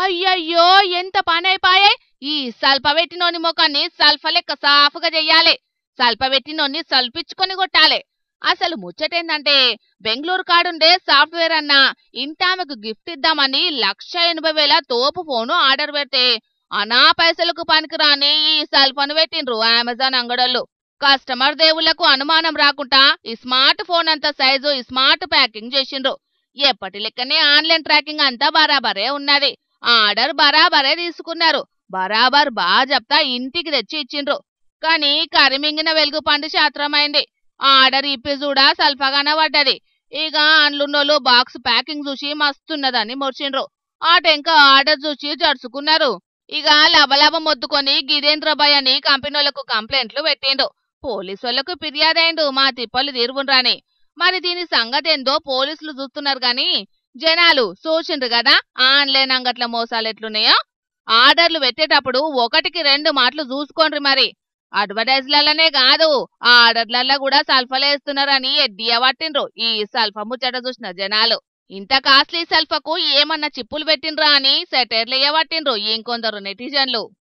అయ్యయ్యో ఎంత పనైపాయే. ఈ సల్పబెట్టినోని ముఖాన్ని సల్ఫ లెక్క సాఫుగా చెయ్యాలి. సల్పబెట్టినోన్ని సల్పించుకొని కొట్టాలి. అసలు ముచ్చటేందంటే బెంగళూరు కాడుండే సాఫ్ట్వేర్ అన్న ఇంటామెకు గిఫ్ట్ ఇద్దామని 1,80,000 తోపు ఫోను ఆర్డర్ పెడితే అనా పైసలకు పనికిరాని ఈ సల్ఫను పెట్టిండ్రు అమెజాన్ అంగడోళ్ళు. కస్టమర్ దేవుళ్లకు అనుమానం రాకుండా ఈ స్మార్ట్ ఫోన్ అంత సైజు ఈ స్మార్ట్ ప్యాకింగ్ చేసిండ్రు. ఎప్పటి లెక్కనే ఆన్లైన్ ట్రాకింగ్ అంతా బరాబరే ఉన్నది. ఆర్డర్ బరాబరే తీసుకున్నారు. బరాబర్ చెప్తా ఇంటికి తెచ్చి ఇచ్చిండ్రు. కానీ కరిమింగిన వెలుగు పండు శాస్త్రమైంది. ఆర్డర్ ఇప్పి చూడా సల్ఫగాన పడ్డది. ఇక అండ్లున్నోళ్ళు బాక్స్ ప్యాకింగ్ చూసి మస్తున్నదని మొర్చిండ్రు. ఆ టెంక ఆర్డర్ చూసి జడుచుకున్నారు. ఇక లబలబ మొద్దుకొని గిదేంద్రబాయ్ అని కంపెనీలకు కంప్లైంట్లు పెట్టిండు. పోలీసోళ్లకు ఫిర్యాదైండు మా తిప్పలు తీరువుండ్రని. మరి దీని సంగతి ఏందో పోలీసులు చూస్తున్నారు గాని జనాలు చూసిండ్రు కదా ఆన్లైన్ అంగట్ల మోసాలు ఎట్లున్నాయో. ఆర్డర్లు పెట్టేటప్పుడు 1కి 2 మాటలు చూసుకోండ్రి. మరి అడ్వర్టైజ్లనే కాదు ఆర్డర్లల్లో కూడా సల్ఫలేస్తున్నారని ఎడ్డియ పట్టిండ్రు ఈ సల్ఫ ముచ్చట చూసిన జనాలు. ఇంత కాస్ట్లీ సల్ఫకు ఏమన్నా చిప్పులు పెట్టిండ్రా అని సెటైర్లు పట్టిండ్రు ఇంకొందరు నెటిజన్లు.